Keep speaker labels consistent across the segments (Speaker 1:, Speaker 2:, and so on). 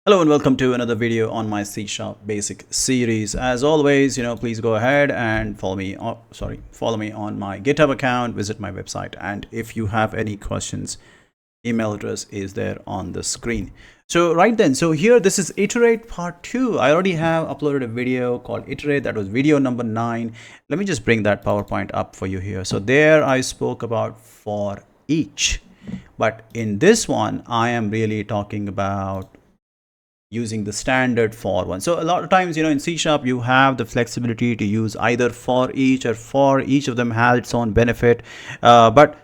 Speaker 1: Hello and welcome to another video on my C# basic series. As always, please go ahead and follow me. Follow me on my GitHub account. Visit my website, and if you have any questions, email address is there on the screen. So right then, here this is Iterate part 2. I already have uploaded a video called Iterate. That was video number 9. Let me just bring that PowerPoint up for you here. So there I spoke about for each, but in this one I am really talking about using the standard for one. So a lot of times, in C# you have the flexibility to use either for each or for each of them has its own benefit. But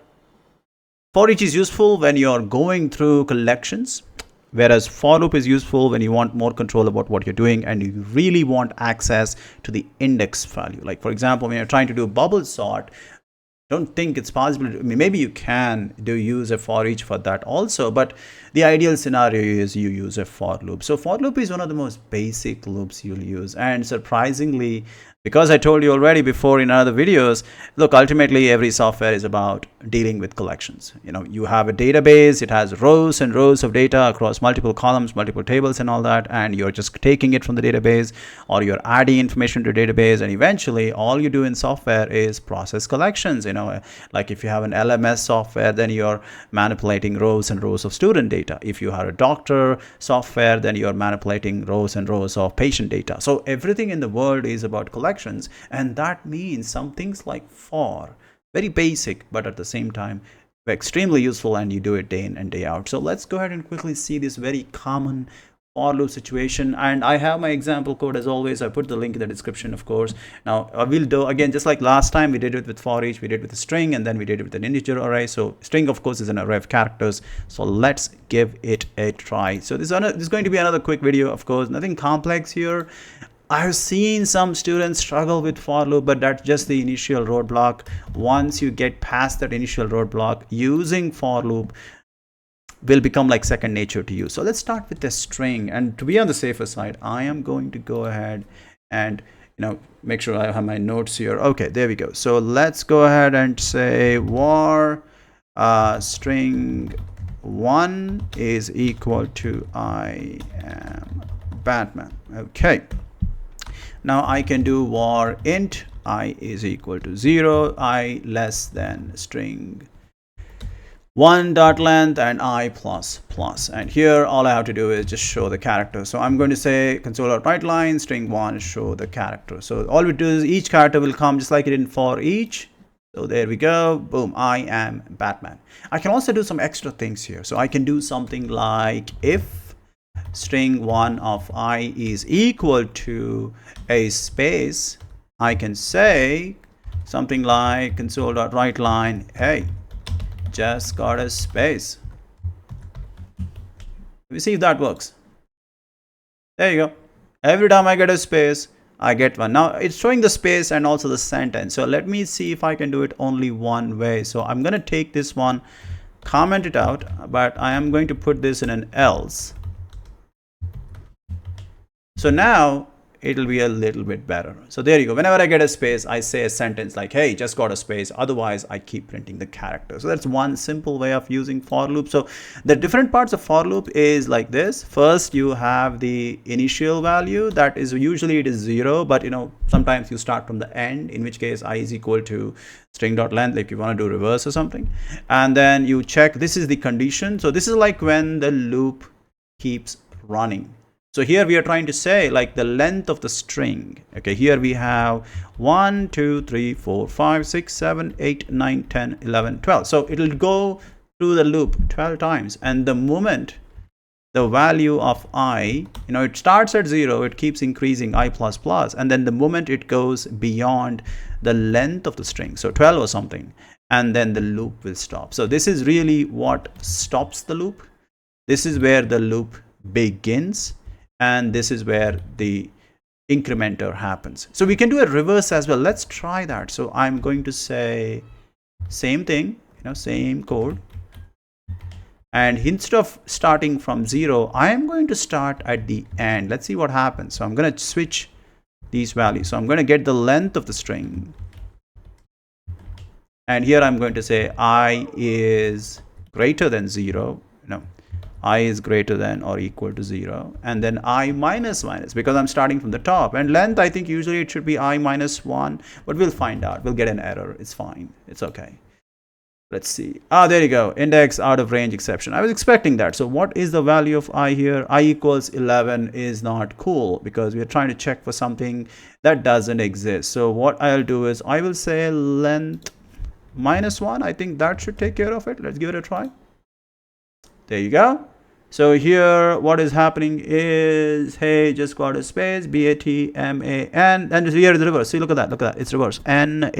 Speaker 1: for each is useful when you're going through collections, whereas for loop is useful when you want more control about what you're doing and you really want access to the index value. Like for example, when you're trying to do bubble sort, don't think it's possible. I mean, maybe you can use a for each for that also, but the ideal scenario is you use a for loop. So for loop is one of the most basic loops you'll use, and surprisingly, because I told you already before in other videos, look, ultimately every software is about dealing with collections. You have a database, it has rows and rows of data across multiple columns, multiple tables and all that, and you're just taking it from the database or you're adding information to the database, and eventually all you do in software is process collections. Like if you have an LMS software, then you're manipulating rows and rows of student data. If you are a doctor software, then you're manipulating rows and rows of patient data. So everything in the world is about collections. And that means some things like for, very basic, but at the same time extremely useful, and you do it day in and day out. So let's go ahead and quickly see this very common for loop situation, and I have my example code as always. I put the link in the description, of course. Now I will do again, just like last time we did it with for each, we did it with a string, and then we did it with an integer array. So string, of course, is an array of characters. So let's give it a try. So this is going to be another quick video, of course, nothing complex here. I've seen some students struggle with for loop, but that's just the initial roadblock. Once you get past that initial roadblock, using for loop will become like second nature to you. So let's start with the string, and to be on the safer side, I am going to go ahead and make sure I have my notes here. Okay, there we go. So let's go ahead and say var string 1 is equal to I am Batman. Okay, now I can do var int I is equal to 0, I less than string 1 dot length, and I plus plus. And here all I have to do is just show the character. So I'm going to say console.writeLine string 1 show the character. So all we do is each character will come just like it in for each. So there we go, boom, I am Batman. I can also do some extra things here. So I can do something like if string 1 of I is equal to a space, I can say something like console.writeLine, hey, just got a space. We see if that works. There you go. Every time I get a space, I get one. Now it's showing the space and also the sentence. So let me see if I can do it only one way. So I'm going to take this one, comment it out, but I am going to put this in an else. So now it'll be a little bit better. So there you go. Whenever I get a space, I say a sentence like, hey, just got a space. Otherwise, I keep printing the character. So that's one simple way of using for loop. So the different parts of for loop is like this. First, you have the initial value. That is usually it is 0, but sometimes you start from the end, in which case I is equal to string.length, like you want to do reverse or something. And then you check, this is the condition. So this is like when the loop keeps running. So here we are trying to say like the length of the string. Okay, here we have 1, 2, 3, 4, 5, 6, 7, 8, 9, 10, 11, 12. So it'll go through the loop 12 times. And the moment the value of I, it starts at 0, it keeps increasing I plus plus. And then the moment it goes beyond the length of the string, so 12 or something, and then the loop will stop. So this is really what stops the loop. This is where the loop begins. And this is where the incrementer happens. So we can do a reverse as well. Let's try that. So I'm going to say same thing, same code. And instead of starting from 0, I am going to start at the end. Let's see what happens. So I'm going to switch these values. So I'm going to get the length of the string. And here I'm going to say I is greater than 0. I is greater than or equal to 0, and then I minus minus, because I'm starting from the top. And length, I think usually it should be I minus 1, but we'll find out. We'll get an error. It's fine. It's okay. Let's see. There you go. Index out of range exception. I was expecting that. So what is the value of I here? I equals 11 is not cool, because we are trying to check for something that doesn't exist. So what I'll do is I will say length minus 1. I think that should take care of it. Let's give it a try. There you go. So here what is happening is, hey, just got a space, B-A-T-M-A-N, and here is the reverse. See, look at that. Look at that. It's reverse. N-A-M-T-A-B.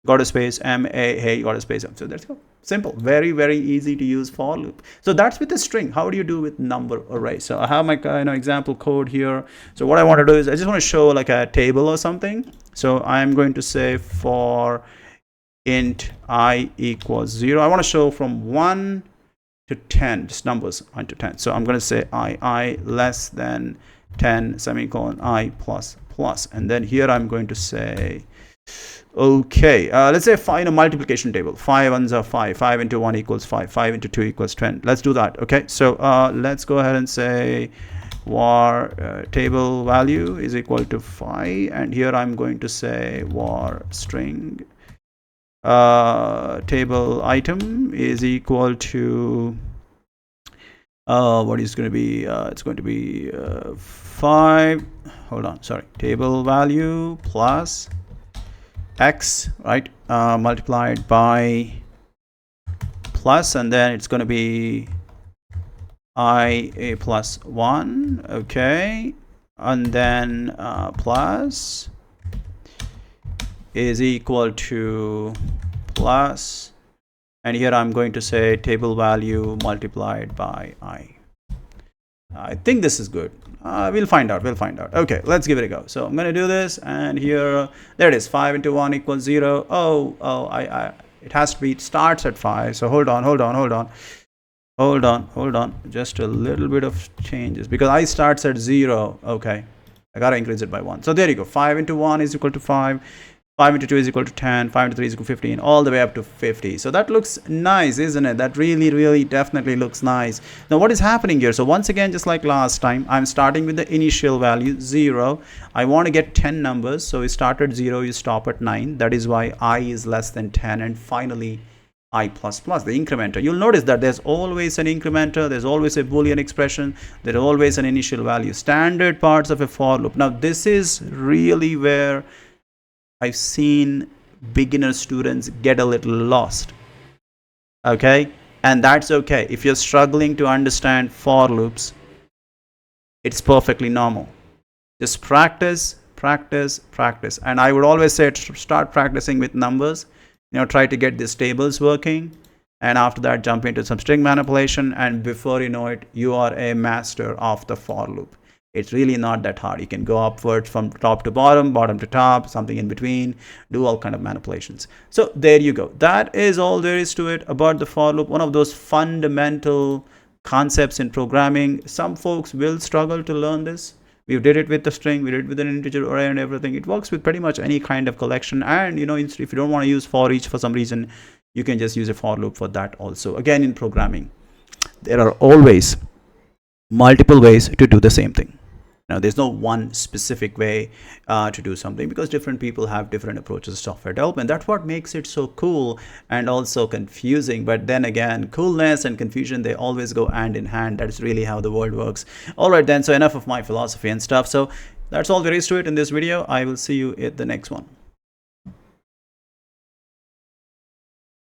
Speaker 1: Got a space, M-A, hey, got a space. So that's go. Simple. Very, very easy to use for loop. So that's with the string. How do you do with number array? So I have my example code here. So what I want to do is I just want to show like a table or something. So I'm going to say for int I equals 0. I want to show from 1 to 10, just numbers 1 to 10. So I'm going to say I less than 10 semicolon I plus plus. And then here I'm going to say, okay, let's say find a multiplication table. 5 ones are 5. 5 into 1 equals 5. 5 into 2 equals 10. Let's do that. Okay, so let's go ahead and say var table value is equal to 5. And here I'm going to say var string table item is equal to what is going to be it's going to be 5, hold on, sorry, table value plus x, right, multiplied by plus, and then it's going to be I a plus 1, okay, and then plus is equal to plus, and here I'm going to say table value multiplied by I. I think this is good. We'll find out. Okay, let's give it a go. So I'm going to do this, and here, there it is. 5 into 1 equals 0. It has to be, it starts at 5. So hold on. Just a little bit of changes, because I starts at 0. Okay, I got to increase it by 1. So there you go. 5 into 1 is equal to 5. 5 into 2 is equal to 10, 5 into 3 is equal to 15, all the way up to 50. So that looks nice, isn't it? That really definitely looks nice. Now what is happening here? So once again, just like last time, I'm starting with the initial value 0. I want to get 10 numbers, so you start at 0, you stop at 9. That is why I is less than 10, and finally I plus plus, the incrementer. You'll notice that there's always an incrementer, there's always a Boolean expression, there's always an initial value. Standard parts of a for loop. Now this is really where I've seen beginner students get a little lost. Okay, and that's okay. If you're struggling to understand for loops, it's perfectly normal. Just practice. And I would always say start practicing with numbers. Try to get these tables working, and after that jump into some string manipulation, and before you know it, you are a master of the for loop. It's really not that hard. You can go upwards from top to bottom, bottom to top, something in between, do all kind of manipulations. So there you go. That is all there is to it about the for loop. One of those fundamental concepts in programming. Some folks will struggle to learn this. We did it with the string, we did it with an integer array and everything. It works with pretty much any kind of collection. And if you don't want to use for each for some reason, you can just use a for loop for that also. Again, in programming, there are always multiple ways to do the same thing. Now, there's no one specific way to do something, because different people have different approaches to software development. That's what makes it so cool and also confusing. But then again, coolness and confusion, they always go hand in hand. That's really how the world works. All right, then. So enough of my philosophy and stuff. So that's all there is to it in this video. I will see you at the next one.